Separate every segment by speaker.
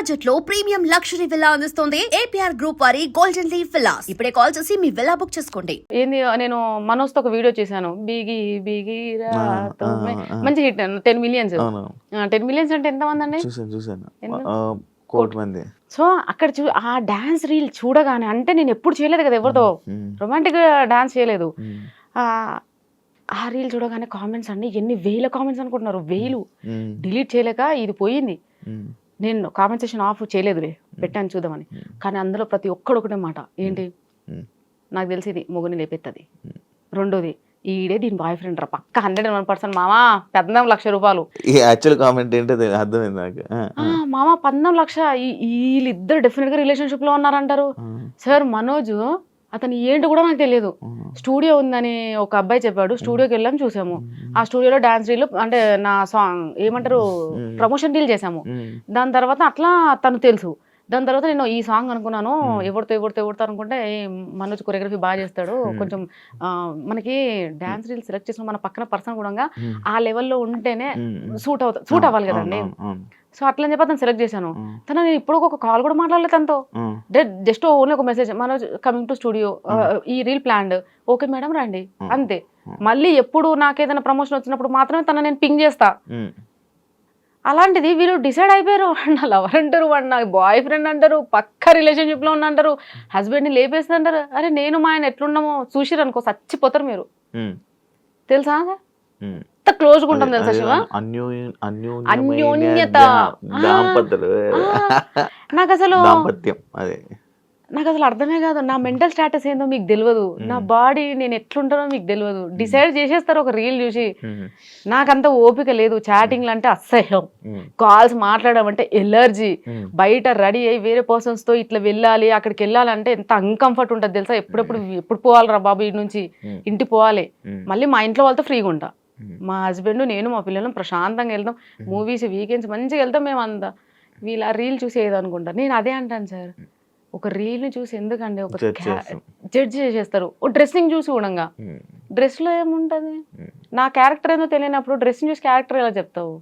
Speaker 1: Budget లో premium luxury villa అందిస్తోంది APR group వారి గోల్డెన్ లీవ్ విల్లాస్. ఇప్పుడే కాల్ చేసి మీ విల్లా బుక్ చేసుకోండి.
Speaker 2: ఏంది నేను మనోజ్ తో ఒక వీడియో చేశాను, బిగి బిగి మంచి హిట్ 10 మిలియన్స్. 10 మిలియన్స్ అంటే ఎంత మంది అండి?
Speaker 3: చూసాను.
Speaker 2: సో అక్కడ ఆ డాన్స్ రీల్ చూడగానే, అంటే నేను ఎప్పుడు చేయలేదు కదా ఎవరితో రొమాంటిక్ డాన్స్ చేయలేదు. ఆ రీల్ చూడగానే కామెంట్స్ అండి ఎన్ని వేల కామెంట్స్ అనుకుంటున్నారు, వేలు. డిలీట్ చేయలేక ఇది పోయింది. నేను కామెంట్ సెక్షన్ ఆఫ్ చేయలేదులే, పెట్టాను చూద్దామని. కానీ అందులో ప్రతి ఒక్కడొకటే మాట, ఏంటి నాకు తెలిసి ఇది మొగుని లేపెత్తది, రెండోది ఈడే దీని బాయ్ ఫ్రెండ్ రా పక్క 101% మామా 14 లక్షల రూపాయలు.
Speaker 3: యాక్చువల్ కామెంట్ ఏంటో అర్థమైంది నాకు.
Speaker 2: మామా 14 లక్ష, వీళ్ళిద్దరు డెఫినెట్ గా రిలేషన్షిప్ లో ఉన్నారంటారు. సార్ మనోజ్ అతను ఏంటి కూడా నాకు తెలియదు. స్టూడియో ఉందని ఒక అబ్బాయి చెప్పాడు, స్టూడియోకి వెళ్ళాము చూసాము. ఆ స్టూడియోలో డాన్స్ రీల్ అంటే నా సాంగ్ ఏమంటారు ప్రమోషన్ రీల్ చేసాము. దాని తర్వాత అట్లా తను తెలుసు. దాని తర్వాత నేను ఈ సాంగ్ అనుకున్నాను, ఎవరితో అనుకుంటే మనోజ్ కొరియోగ్రఫీ బాగా చేస్తాడు, కొంచెం మనకి డాన్స్ రీల్ సెలెక్ట్ చేసిన మన పక్కన పర్సన్ కూడా ఆ లెవెల్లో ఉంటేనే సూట్ అవ్వాలి కదండి. సో అట్లని చెప్పి అతను సెలెక్ట్ చేశాను. తను నేను ఇప్పుడు ఒక కాల్ కూడా మాట్లాడలేదు తనతో, జస్ట్ ఓన్లీ ఒక message, Manoj coming to studio, ఈ రీల్ ప్లాన్డ్, ఓకే మేడం రండి, అంతే. మళ్ళీ ఎప్పుడు నాకేదైనా ప్రమోషన్ వచ్చినప్పుడు మాత్రమే తన నేను పింగ్ చేస్తా. అలాంటిది వీళ్ళు డిసైడ్ అయిపోయారు, నా లవర్ అంటారు, వాడు నా బాయ్ ఫ్రెండ్ అంటారు, పక్క రిలేషన్షిప్ లో ఉన్న అంటారు, హస్బెండ్ ని లేపేస్తుంది అంటారు. అరే నేను మా ఆయన ఎట్లున్నామో చూసిరు అనుకో చచ్చిపోతారు మీరు. తెలుసా ఎంత క్లోజ్ గా ఉంటాం తెలుసా శివ, అన్యోన్యత. నాకు అసలు అర్థమే కాదు, నా మెంటల్ స్టేటస్ ఏందో మీకు తెలియదు, నా బాడీ నేను ఎట్లుంటానో మీకు తెలియదు. డిసైడ్ చేసేస్తారు ఒక రీల్ చూసి. నాకంత ఓపిక లేదు, చాటింగ్లు అంటే అసహ్యం, కాల్స్ మాట్లాడడం అంటే ఎలర్జీ. బయట రెడీ అయ్యి వేరే పర్సన్స్ తో ఇట్లా వెళ్ళాలి, అక్కడికి వెళ్ళాలంటే ఎంత అన్కంఫర్ట్ ఉంటుంది తెలుసా. ఎప్పుడు పోవాలరా బాబు ఇంటి నుంచి, ఇంటికి పోవాలి, మళ్ళీ మా ఇంట్లో వాళ్ళతో ఫ్రీగా ఉంటా. మా హస్బెండ్ నేను మా పిల్లలు ప్రశాంతంగా వెళ్తాం, మూవీస్ వీకెండ్స్ మంచిగా వెళ్తాం మేము అంతా. వీళ్ళు ఆ రీల్ చూసి ఏదనుకుంటారు. నేను అదే అంటాను సార్, ఒక రీల్ని చూసి ఎందుకండి ఒక జడ్జ్ చేసేస్తారు. ఓ డ్రెస్సింగ్ చూసి కూడా, డ్రెస్లో ఏముంటుంది, నా క్యారెక్టర్ ఏందో తెలియనప్పుడు డ్రెస్సింగ్ చూసి క్యారెక్టర్ ఎలా చెప్తావు?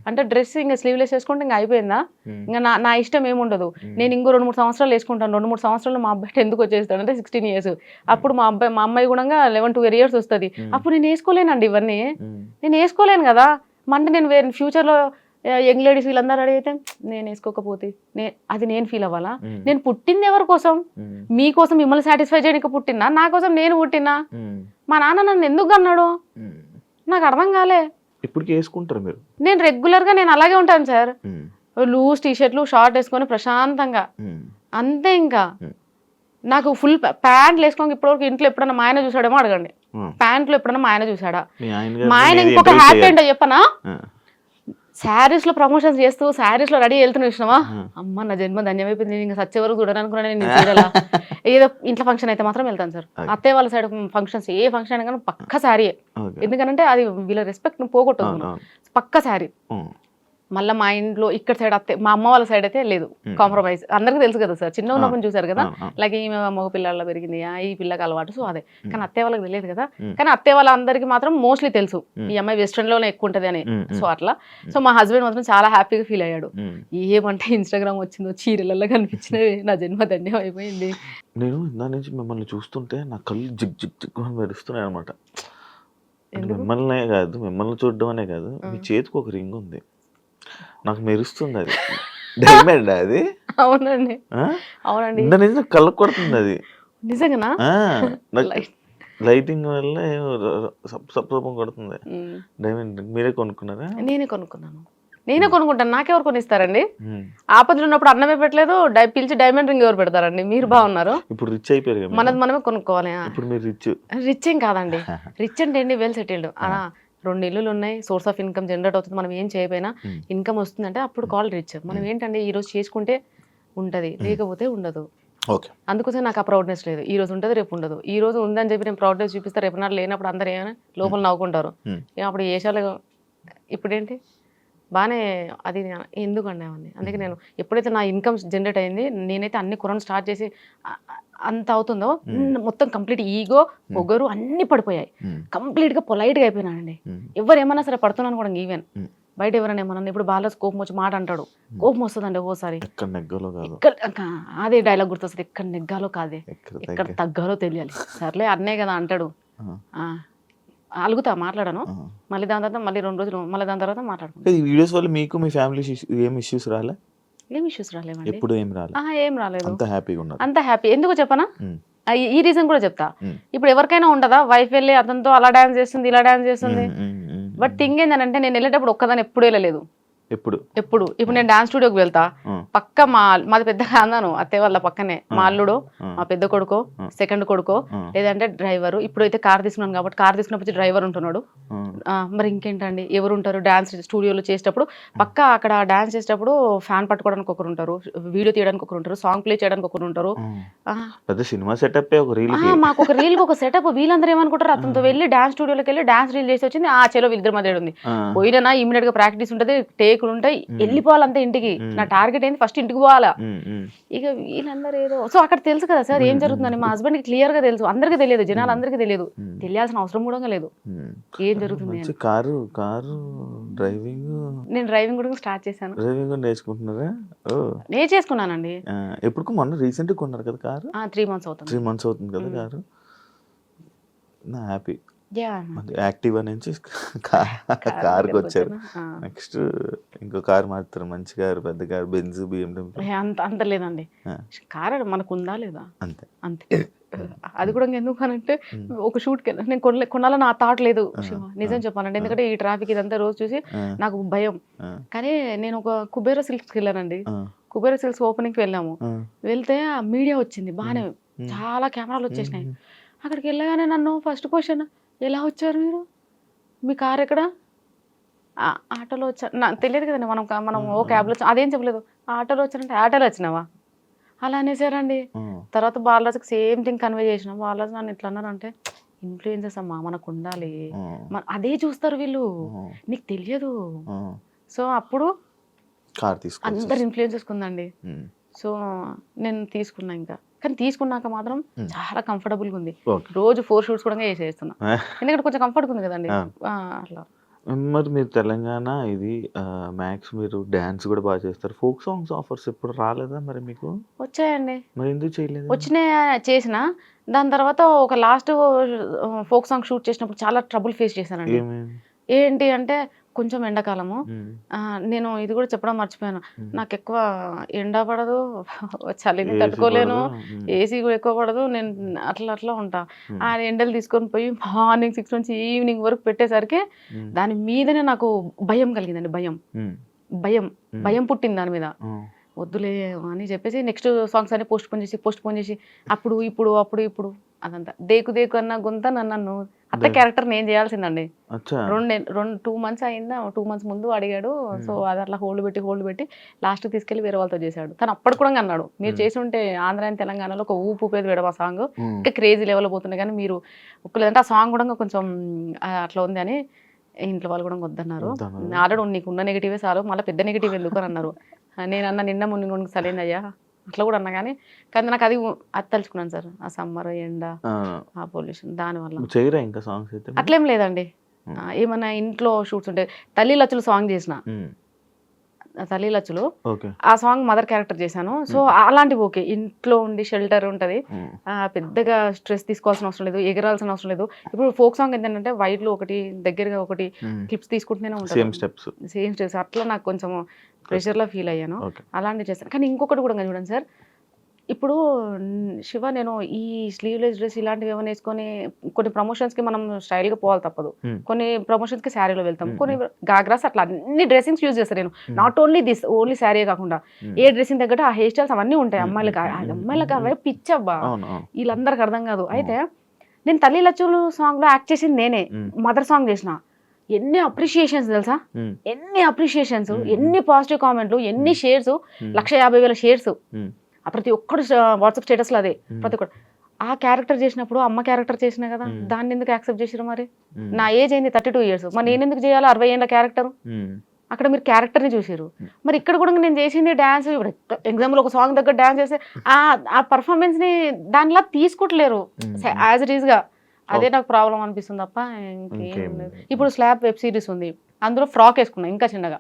Speaker 2: అంటే డ్రెస్ ఇంకా స్లీవ్లెస్ వేసుకుంటే ఇంకా అయిపోయిందా? ఇంకా నా ఇష్టం ఏముండదు. నేను ఇంకో 2-3 సంవత్సరాలు వేసుకుంటాను, 2-3 సంవత్సరాలు మా అబ్బాయి ఎందుకు వచ్చేస్తాడు అంటే 16 years. అప్పుడు మా అమ్మాయి కూడా 11-12 years వస్తుంది. అప్పుడు నేను వేసుకోలేనండి ఇవన్నీ, నేను వేసుకోలేను కదా. అంటే నేను వేరే ఫ్యూచర్లో యంగ్ లేడీస్ వీళ్ళందరూ అడిగితే నేను వేసుకోకపోతే అది నేను ఫీల్ అవ్వాలా? నేను పుట్టింది ఎవరి కోసం? మీకోసం, మిమ్మల్ని సాటిస్ఫై చేయడానికి పుట్టినా, నా కోసం నేను పుట్టినా? మా నాన్న నన్ను ఎందుకు అన్నాడు నాకు అర్థం కాలే.
Speaker 3: ఇప్పుడు వేసుకుంటారు మీరు?
Speaker 2: నేను రెగ్యులర్ గా నేను అలాగే ఉంటాను సార్, లూజ్ టీషర్ట్లు షార్ట్ వేసుకొని ప్రశాంతంగా అంతే. ఇంకా నాకు ఫుల్ ప్యాంట్లు వేసుకోక ఇప్పటివరకు ఇంట్లో ఎప్పుడన్నా మా ఆయన చూసాడేమో అడగండి, ప్యాంట్లు ఎప్పుడన్నా మా ఆయన చూసాడా? మా ఆయన ఇంకొక హ్యాపీ ఏంటో చెప్పనా, శారీస్ లో ప్రమోషన్స్ చేస్తూ శారీస్ లో రెడీ వెళ్తున్నా చూసినావా, అమ్మ నా జన్మ ధన్యమైపోయింది, నేను ఇంకా సచ్చే వరకు చూడాలనుకున్నాను. నేను చూడాలా ఏదో ఇంట్లో ఫంక్షన్ అయితే మాత్రం వెళ్తాను సార్. అత్తయ్య వాళ్ళ సైడ్ ఫంక్షన్స్ ఏ ఫంక్షన్ అయినా కానీ పక్క శారీ, ఎందుకంటే అది వీళ్ళ రెస్పెక్ట్ పక్కో పక్క శారీ. మళ్ళీ మా ఇంట్లో ఇక్కడ సైడ్ మా అమ్మ వాళ్ళ సైడ్ అయితే లేదు కాంప్రమైజ్. అందరికీ తెలుసు కదా సార్, చిన్న ఉన్నప్పుడు చూసారు కదా, లైక్ ఈమె మగ పిల్లల్లో పెరిగింది, ఈ పిల్లకి అలవాటు, సో అదే. కానీ అత్తయ్య వాళ్ళకి తెలియదు కదా. కానీ అత్తయ్య వాళ్ళందరికీ మాత్రం మోస్ట్లీ తెలుసు ఈ అమ్మాయి వెస్ట్రన్ లోనే ఎక్కువ ఉంటది అని. సో అట్లా. సో మా హస్బెండ్ మాత్రం చాలా హ్యాపీగా ఫీల్ అయ్యాడు. ఏమంటే ఇన్స్టాగ్రామ్ వచ్చిందో చీరలలో కనిపించినవి, నా జన్మ ధన్యం అయిపోయింది.
Speaker 3: నేను దాని నుంచి మిమ్మల్ని చూస్తుంటే నా కళ్ళు జిగ్ జిగ్ జిగ్ మెరుస్తున్నాయి అనమాట. మిమ్మల్నే కాదు, మిమ్మల్ని చూడడం అనే కాదు, మీ చేతికి ఒక రింగ్ ఉంది, నాకు మెరుస్తుంది. అది డైమండ్ అది?
Speaker 2: అవునండి, అవునండి,
Speaker 3: నిజం కళ్ళకు కొడుతుంది అది.
Speaker 2: నిజంగా
Speaker 3: లైటింగ్ వల్ల సప్సపం కొడుతుంది. డైమండ్ మీరే కొనుక్కున్నారా?
Speaker 2: నేనే కొనుక్కుంటాను, నాకెవరు కొనిస్తారండి? ఆపదలు ఉన్నప్పుడు అన్నమే పెట్టలేదు, పిలిచి డైమండ్ రింగ్ ఎవరు పెడతారండి? మీరు బాగున్నారు,
Speaker 3: ఇప్పుడు రిచ్ అయిపోయారు,
Speaker 2: మనమే కొనుక్కోవాలి.
Speaker 3: ఇప్పుడు మీరు
Speaker 2: రిచ్ ఏం కాదండి, రిచ్ అంటే ఏంటి, వెల్ సెటిల్డ్. 2 ఇల్లులు ఉన్నాయి, సోర్స్ ఆఫ్ ఇన్కమ్ జనరేట్ అవుతుంది, మనం ఏం చేయకపోయినా ఇన్కమ్ వస్తుందంటే అప్పుడు కాల్ రిచ్. మనం ఏంటంటే ఈ రోజు చేసుకుంటే ఉంటది, లేకపోతే ఉండదు. అందుకోసం నాకు ఆ ప్రౌడ్నెస్ లేదు. ఈ రోజు ఉంటుంది, రేపు ఉండదు. ఈ రోజు ఉందని చెప్పి నేను ప్రౌడ్నెస్ చూపిస్తే రేపు నాడు లేనప్పుడు అందరు ఏమైనా లోపల నవ్వుకుంటారు. అప్పుడు ఏషాలు ఇప్పుడేంటి బాగానే అది ఎందుకండి అవన్నీ. అందుకే నేను ఎప్పుడైతే నా ఇన్కమ్ జనరేట్ అయింది, నేనైతే అన్ని కొనడం స్టార్ట్ చేసి అంత అవుతుందో మొత్తం కంప్లీట్ ఈగో పొగరు అన్ని పడిపోయాయి. కంప్లీట్ గా పొలైట్ గా అయిపోయినానండి. ఎవరు ఏమన్నా సరే పడుతున్నాను కూడా. ఈవెన్ బయట ఎవరైనా ఏమన్నా ఇప్పుడు బాగా కోపం వచ్చి మాట అంటాడు, కోపం వస్తుందండి ఓసారి.
Speaker 3: ఎక్కడ నెగ్గలో కాదు,
Speaker 2: అదే డైలాగ్ గుర్తొస్తుంది, ఎక్కడ నెగ్గాలో కాదే ఎక్కడ
Speaker 3: తగ్గే.
Speaker 2: తగ్గాలో తెలియాలి. సర్లే అన్నే కదా అంటాడు, అలుగుతా మాట్లాడాను, మళ్ళీ దాని తర్వాత మళ్ళీ 2 రోజులు మళ్ళీ దాని తర్వాత మాట్లాడుకుంటాను.
Speaker 3: ఈ వీడియోస్ వల్ల మీకు మీ ఫ్యామిలీ ఏం ఇష్యూస్ రాలే?
Speaker 2: ఏం ఇష్యూస్ రాలేవండి,
Speaker 3: ఎప్పుడు ఏం రాలే,
Speaker 2: ఏం రాలేదు,
Speaker 3: అంత హ్యాపీగా ఉన్నారు.
Speaker 2: అంత హ్యాపీ. ఎందుకు చెప్పనా, ఈ రీజన్ కూడా చెప్తా.
Speaker 3: మ్మ్.
Speaker 2: ఇప్పుడు ఎవరికైనా ఉండదా, వైఫ్ వెళ్ళి అతనితో అలా డాన్స్ చేస్తుంది ఇలా డాన్స్ చేస్తుంది. బట్ థింగ్ ఏంటంటే నేను వెళ్ళేటప్పుడు ఒక్కదాన్ని ఎప్పుడు వెళ్ళలేదు,
Speaker 3: ఎప్పుడు
Speaker 2: ఇప్పుడు నేను డాన్స్ స్టూడియోకి వెళ్తా, పక్క మాది పెద్ద కాందాను అత్తయ్య వాళ్ళ పక్కనే, మా అల్లుడు, మా పెద్ద కొడుకో, సెకండ్ కొడుకో, లేదంటే డ్రైవర్. ఇప్పుడైతే కార్ తీసుకున్నాను కాబట్టి కార్ తీసుకున్నప్పుడు డ్రైవర్ ఉంటున్నాడు. మరి ఇంకేంటండి ఎవరు ఉంటారు డాన్స్ స్టూడియోలో చేసేటప్పుడు, పక్క అక్కడ డాన్స్ చేసేటప్పుడు ఫ్యాన్ పట్టుకోవడానికి ఒకరు ఉంటారు, వీడియో తీయడానికి ఒకరు ఉంటారు, సాంగ్ ప్లే చేయడానికి ఒకరు ఉంటారు.
Speaker 3: పెద్ద సినిమా సెటప్ ఒక రీల్,
Speaker 2: మాకు ఒక రీల్ ఒక సెటప్. వీళ్ళందరూ ఏమనుకుంటారు, అతనితో వెళ్ళి డాన్స్ స్టూడియోకి వెళ్ళి డాన్స్ రీల్ చేసి వచ్చింది, చెలో వీళ్ళిద్దరి మధ్య ఉంది, పోయినా ఇమీడియట్ గా ప్రాక్టీస్ ఉంటది, టేకులు ఉంటాయి, వెళ్ళిపోవాలంటే ఇంటికి. నా టార్గెట్ ఏంది ఫస్ట్ ఇంటికి పోవాలా. ఇక వీళ్ళందరూ ఏదో, సో అక్కడ తెలుసు కదా సార్ ఏం జరుగుతుందని, మా హస్బెండ్ కి క్లియర్ గా తెలుసు, అందరికీ తెలియదు, జనాలు అందరికీ తెలియదు, తెలియాల్సిన అవసరం కూడా లేదు ఏం జరుగుతుంది అని.
Speaker 3: కారు డ్రైవింగ్,
Speaker 2: నేను డ్రైవింగ్ కూడా స్టార్ట్ చేశాను.
Speaker 3: డ్రైవింగ్ నేర్చుకుంటున్నారా?
Speaker 2: నేర్చేసుకున్నానండి.
Speaker 3: ఎప్పుడు మొన్న రీసెంట్ గా కొన్నారు కదా కారు?
Speaker 2: 3 months అవుతుంది.
Speaker 3: 3 months అవుతుంది కదా కారు. నా హ్యాపీ. యాక్టివా నుంచి కార్కి వచ్చారు, నెక్స్ట్ ఇంకో కార్ మారుతారు, మంచి కారు, పెద్ద కారు, బెంజ్, BMW.
Speaker 2: అంత లేదండి, కారు మనకు ఉందా లేదా
Speaker 3: అంతే
Speaker 2: అంతే. అది కూడా ఎందుకు అనంటే ఒక షూట్ కి నేను కొనాలని నా థాట్ లేదు శివ, నిజం చెప్పాలంటే. ఎందుకంటే ఈ ట్రాఫిక్ ఇదంతా రోజు చూసి నాకు భయం. కానీ నేను ఒక కుబేర సిల్క్స్కి వెళ్ళానండి, కుబేర సిల్క్స్ ఓపెనింగ్ కి వెళ్ళాము. వెళ్తే ఆ మీడియా వచ్చింది బాగానే, చాలా కెమెరాలు వచ్చేసినాయి. అక్కడికి వెళ్ళగానే నన్ను ఫస్ట్ క్వశ్చన్, ఎలా వచ్చారు మీరు, మీ కార్ ఎక్కడ? ఆటోలో వచ్చా, నాకు తెలియదు కదండి, మనం ఓ క్యాబ్లో వచ్చా, అదేం చెప్పలేదు. ఆటోలో వచ్చానంటే ఆటోలో వచ్చినావా అలా అనేసారండి. తర్వాత బాలరాజుకి సేమ్ థింగ్ కన్వే చేసిన. బాలరాజు నన్ను ఇట్లా అన్నారంటే, ఇన్ఫ్లుయెన్సెస్ అమ్మా మనకు ఉండాలి, అదే చూస్తారు వీళ్ళు, నీకు తెలియదు. సో అప్పుడు అందరు ఇన్ఫ్లుయెన్సెస్ ఉందండి. సో నేను తీసుకున్నా ఇంకా, కానీ తీసుకున్నాక మాత్రం చాలా కంఫర్టబుల్గా ఉంది. రోజు 4 షూట్స్ కూడా చేసేస్తున్నా, ఎందుకంటే కొంచెం కంఫర్ట్గా ఉంది కదండి అట్లా.
Speaker 3: మరి మీరు తెలంగాణ ఇది మ్యాక్స్ మీరు డాన్స్ కూడా బాగా చేస్తారు, ఫోక్ సాంగ్స్ ఆఫర్స్ ఎప్పుడు రాలేదా మరి మీకు?
Speaker 2: వచ్చాయండి.
Speaker 3: మరి ఎందుకు చేయలేదు?
Speaker 2: వచ్చినాయి, చేసిన. దాని తర్వాత ఒక లాస్ట్ ఫోక్ సాంగ్ షూట్ చేసినప్పుడు చాలా ట్రబుల్ ఫేస్ చేశానండి. ఏంటి అంటే కొంచెం ఎండాకాలము, నేను ఇది కూడా చెప్పడం మర్చిపోయాను, నాకు ఎక్కువ ఎండ పడదు, చలిని తట్టుకోలేను, ఏసీ కూడా ఎక్కువ పడదు, నేను అట్లా ఉంటా. ఆ ఎండలు తీసుకొని పోయి మార్నింగ్ 6 నుంచి ఈవినింగ్ వరకు పెట్టేసరికి దాని మీదనే నాకు భయం కలిగిందండి. భయం పుట్టింది దాని మీద. వద్దులే అని చెప్పేసి నెక్స్ట్ సాంగ్స్ అన్ని పోస్ట్ పోన్ చేసి అప్పుడు ఇప్పుడు అదంతా దేకు అన్న గుంత నన్ను అట్లా క్యారెక్టర్ నేను చేయాల్సిందండి. 2 months అయిందా, 2 months ముందు అడిగాడు. సో అది అట్లా హోల్డ్ పెట్టి లాస్ట్ తీసుకెళ్లి వేరే వాళ్ళతో చేశాడు. తను అప్పుడు కూడా అన్నాడు, మీరు చేసి ఉంటే ఆంధ్ర అండ్ తెలంగాణలో ఒక ఊపేది వేయడం ఆ సాంగ్ ఇంకా క్రేజీ లెవెల్ పోతుంది, కానీ మీరు ఒక్కలేదంటే ఆ సాంగ్ కూడా కొంచెం అట్లా ఉంది అని ఇంట్లో వాళ్ళు కూడా వద్దన్నారు. ఆల్రెడీ నీకు ఉన్న నెగిటివే చాలు, మళ్ళీ పెద్ద నెగిటివ్ ఎందుకు అని అన్నారు. నేనన్నా నిన్న మొన్న సరైన అయ్యా అట్లా కూడా అన్నా, కానీ నాకు అది తలుచుకున్నాను సార్, ఆ సమ్మర్ ఎండ ఆ పొల్యూషన్ దానివల్ల.
Speaker 3: ఇంకా సాంగ్స్ అయితే
Speaker 2: అట్లేం లేదండి, ఏమన్నా ఇంట్లో షూట్స్ ఉంటాయి. తల్లి లచ్చులు సాంగ్ చేసిన, తల్లి లచ్చులు ఆ సాంగ్ మదర్ క్యారెక్టర్ చేశాను. సో అలాంటివి ఓకే, ఇంట్లో ఉండి షెల్టర్ ఉంటది, పెద్దగా స్ట్రెస్ తీసుకోవాల్సిన అవసరం లేదు, ఎగరాల్సిన అవసరం లేదు. ఇప్పుడు ఫోక్ సాంగ్ ఏంటంటే వైడ్లు ఒకటి దగ్గరగా ఒకటి క్లిప్స్ తీసుకుంటూనే ఉంటాను, సేమ్ స్టెప్స్. అట్లా నాకు కొంచెం ప్రెషర్లో ఫీల్ అయ్యాను, అలాంటివి చేస్తాను. కానీ ఇంకొకటి కూడా చూడండి సార్, ఇప్పుడు శివ నేను ఈ స్లీవ్లెస్ డ్రెస్ ఇలాంటివి ఏమైనా వేసుకొని కొన్ని ప్రమోషన్స్కి మనం స్టైల్గా పోవాలి తప్పదు, కొన్ని ప్రమోషన్స్కి శారీలో వెళ్తాం, కొన్ని గాగ్రాస్, అట్లా అన్ని డ్రెస్సింగ్స్ యూజ్ చేస్తాను నేను. నాట్ ఓన్లీ శారీ కాకుండా ఏ డ్రెస్సింగ్ తగ్గట్టు ఆ హెయిర్ స్టైల్స్ అవన్నీ ఉంటాయి. అమ్మాయిలకు అవే పిచ్చబ్బా, వీళ్ళందరికి అర్థం కాదు. అయితే నేను తల్లి లచ్చులు సాంగ్లో యాక్ట్ చేసింది నేనే, మదర్ సాంగ్ చేసిన. ఎన్ని అప్రిషియేషన్స్ తెలుసా, ఎన్ని అప్రిషియేషన్స్, ఎన్ని పాజిటివ్ కామెంట్లు, ఎన్ని షేర్స్, 150,000 షేర్స్. ప్రతి ఒక్కరు వాట్సాప్ స్టేటస్లో అదే, ప్రతి ఒక్కరు. ఆ క్యారెక్టర్ చేసినప్పుడు అమ్మ క్యారెక్టర్ చేసినా కదా, దాన్ని ఎందుకు యాక్సెప్ట్ చేసారు? మరి నా ఏజ్ అయింది 32 years, మరి నేను ఎందుకు చేయాలి 60 ఏళ్ళ క్యారెక్టర్? అక్కడ మీరు క్యారెక్టర్ని చూసారు. మరి ఇక్కడ కూడా నేను చేసింది డ్యాన్స్. ఇప్పుడు ఎగ్జాంపుల్ ఒక సాంగ్ దగ్గర డ్యాన్స్ చేస్తే ఆ పర్ఫార్మెన్స్ని దానిలా తీసుకోవట్లేరు యాజ్ ఇట్ ఈస్గా. అదే నాకు ప్రాబ్లం అనిపిస్తుంది తప్ప ఇంకేం
Speaker 3: ఇంకేం
Speaker 2: లేదు. ఇప్పుడు స్లాబ్ వెబ్ సిరీస్ ఉంది, అందులో ఫ్రాక్ వేసుకున్నా ఇంకా చిన్నగా,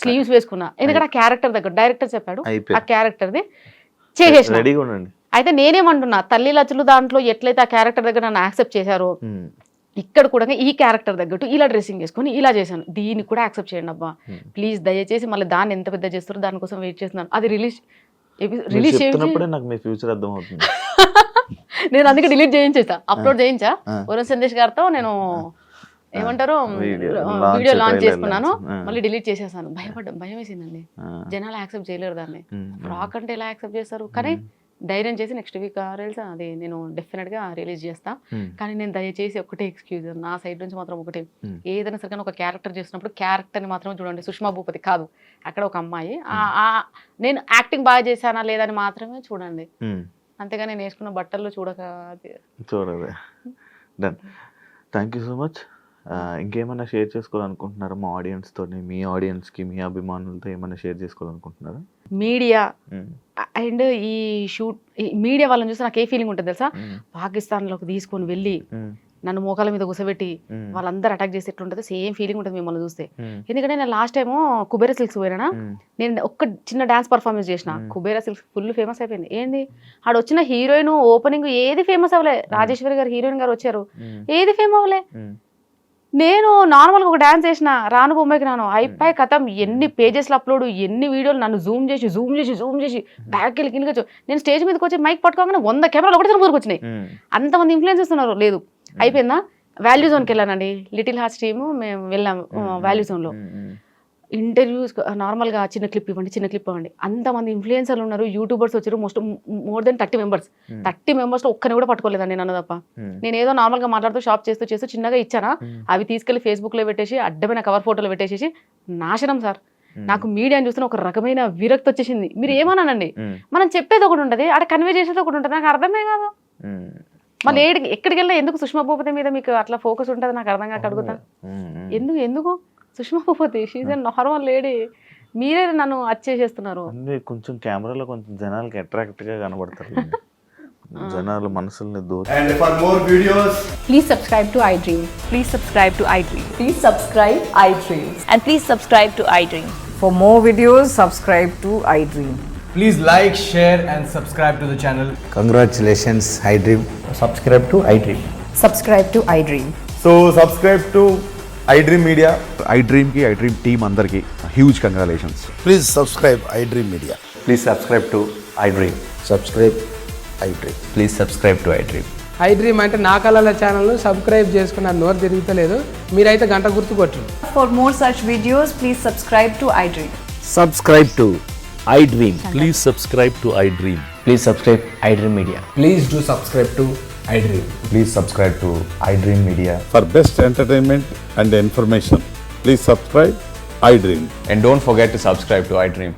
Speaker 2: స్లీవ్స్ వేసుకున్నా, ఎందుకంటే ఆ క్యారెక్టర్ దగ్గర డైరెక్టర్ చెప్పాడు ఆ
Speaker 3: అయిపోయింది.
Speaker 2: క్యారెక్టర్ది చేసేసిన.
Speaker 3: రెడీగా ఉండండి.
Speaker 2: అయితే నేనేమంటున్నా, తల్లి లచ్చలు దాంట్లో ఎట్లయితే ఆ క్యారెక్టర్ దగ్గర నన్ను యాక్సెప్ట్ చేశారో ఇక్కడ కూడా ఈ క్యారెక్టర్ తగ్గట్టు ఇలా డ్రెస్సింగ్ చేసుకొని ఇలా చేశాను, దీన్ని కూడా యాక్సెప్ట్ చేయండి అబ్బా ప్లీజ్, దయచేసి. మళ్ళీ దాన్ని ఎంత పెద్ద చేస్తారో దానికోసం వెయిట్ చేస్తున్నాను. అది రిలీజ్
Speaker 3: చెప్తున్నప్పుడే నాకు మీ ఫ్యూచర్ అర్థం అవుతుంది.
Speaker 2: నేను అందుకే డిలీట్ చేయించేసా, అప్లోడ్ చేయించా వరుణ్ సందేశ్ గారితో. నేను ఏమంటారు వీడియో లాంచ్ చేసుకున్నాను, మళ్ళీ డిలీట్ చేసేసాను. భయం వేసిందండి, జనాలు యాక్సెప్ట్ చేయలేరు దాన్ని. ఫ్రాక్ అంటే ఎలా యాక్సెప్ట్ చేస్తారు? కానీ ధైర్యం చేసి నెక్స్ట్ వీక్ రీల్స్ అది నేను డెఫినెట్ గా రిలీజ్ చేస్తా. కానీ నేను దయచేసి ఒకటే ఎక్స్క్యూజ్ నా సైడ్ నుంచి మాత్రం ఒకటే, ఏదైనా సరిగ్గా ఒక క్యారెక్టర్ చేసినప్పుడు క్యారెక్టర్ ని మాత్రమే చూడండి. సుష్మా భూపతి కాదు, అక్కడ ఒక అమ్మాయి, నేను యాక్టింగ్ బాగా చేశానా లేదని మాత్రమే చూడండి. అంతేగా నేను వేసుకున్న బట్టల్లో
Speaker 3: చూడదే. Done. Thank you so much. ఇంకేమైనా షేర్ చేసుకోవాలనుకుంటున్నారా మా ఆడియన్స్ తోని, మీ ఆడియన్స్ కి, మీ అభిమానులతో ఏమైనా షేర్ చేసుకోవాలనుకుంటున్నారా?
Speaker 2: మీడియా అండ్ ఈ మీడియా వాళ్ళని చూస్తే నాకు ఏ ఫీలింగ్ ఉంటుంది తెలుసా, పాకిస్తాన్ లోకి తీసుకొని వెళ్ళి నన్ను మోకాల మీద కూసబెట్టి వాళ్ళందరూ అటాక్ చేసి ఎట్లుంటుంది, సేమ్ ఫీలింగ్ ఉంటుంది మిమ్మల్ని చూస్తే. ఎందుకంటే నేను లాస్ట్ టైం కుబేరా సిల్క్స్ పోయినా, నేను ఒక్క చిన్న డాన్స్ పర్ఫార్మెన్స్ చేసిన, కుబేరా సిల్క్స్ ఫుల్ ఫేమస్ అయిపోయింది. ఏంది ఆడ వచ్చిన హీరోయిన్ ఓపెనింగ్ ఏది ఫేమస్ అవ్వలే, రాజేశ్వరి గారు హీరోయిన్ గారు వచ్చారు, ఏది ఫేమస్ అవ్వలే. నేను నార్మల్గా ఒక డాన్స్ చేసిన, రాను బొమ్మకి రాను అయిపోయి కథం, ఎన్ని పేజెస్లో అప్లోడ్, ఎన్ని వీడియోలు, నన్ను జూమ్ చేసి బ్యాక్ వెళ్ళి కిందకి. నేను స్టేజ్ మీదకి వచ్చి మైక్ పట్టుకోగానే 100 కెమెరాలు ఒకటి ముందుకు వచ్చినాయి. అంతమంది ఇన్ఫ్లుయెన్స్ ఉన్నారు. లేదు అయిపోయిందా, వాల్యూ జోన్కి వెళ్ళానండి, లిటిల్ హార్ట్స్ టీము మేము వెళ్ళాము వాల్యూ జోన్లో. ఇంటర్వ్యూస్ నార్మల్గా చిన్న క్లిప్ ఇవ్వండి, అంతమంది ఇన్ఫ్లుయెన్సర్లు ఉన్నారు, యూట్యూబర్స్ వచ్చారు, మోర్ దెన్ 30 మెంబర్స్. 30 మెంబర్స్లో ఒక్కరిని కూడా పట్టుకోలేదండి నన్ను తప్ప. నేను ఏదో నార్మల్గా మాట్లాడుతూ షాప్ చేస్తూ చిన్నగా ఇచ్చానా, అవి తీసుకెళ్లి ఫేస్బుక్లో పెట్టేసి అడ్డమైన కవర్ ఫోటోలు పెట్టేసి నాశనం సార్. నాకు మీడియాని చూస్తున్న ఒక రకమైన విరక్తి వచ్చేసింది. మీరు ఏమన్నానండి, మనం చెప్పేది ఒకటి ఉంటుంది, అక్కడ కన్వే చేసేది ఒకటి ఉంటుంది, నాకు అర్థమే కాదు. మళ్ళీ ఎక్కడికి వెళ్ళినా ఎందుకు సుష్మా భూపతి మీద మీకు అట్లా ఫోకస్ ఉంటుంది నాకు అర్థం కాక అడుగుతా. ఎందుకు Sushma Bhupathi, she's a normal lady, మీరే నన్ను అచ్చేసేస్తున్నారు.
Speaker 3: కొంచెం కెమెరాలో కొంచెం జనాలకి అట్రాక్ట్ గా కనబడతారు, జనాల మనసుల్ని దూరం.
Speaker 4: And for more videos,
Speaker 5: Please subscribe to iDream.
Speaker 6: Please subscribe to iDream.
Speaker 5: Please subscribe iDream.
Speaker 6: And please subscribe to iDream.
Speaker 5: For more videos, subscribe to iDream.
Speaker 4: please like, share and subscribe to the channel.
Speaker 7: Congratulations, iDream.
Speaker 4: Subscribe to iDream.
Speaker 5: Subscribe to iDream.
Speaker 4: So subscribe to iDream Media.
Speaker 8: iDream की iDream team अंदर की huge congratulations.
Speaker 7: Please subscribe iDream Media.
Speaker 9: Please subscribe to iDream.
Speaker 7: Subscribe iDream.
Speaker 9: Please subscribe to iDream.
Speaker 10: iDream అంటే నా కళల ఛానల్ను subscribe చేసుకున్న నోరు తిరుగుతలేదు, మీరైతే గంట గుర్తు కొట్టండి.
Speaker 5: For more such videos, please subscribe to iDream.
Speaker 7: Subscribe to iDream.
Speaker 9: Please subscribe to iDream. Please subscribe iDream Media.
Speaker 4: Please do subscribe to iDream.
Speaker 9: Please subscribe to iDream Media.
Speaker 8: For best entertainment and information, please subscribe iDream.
Speaker 9: And don't forget to subscribe to iDream.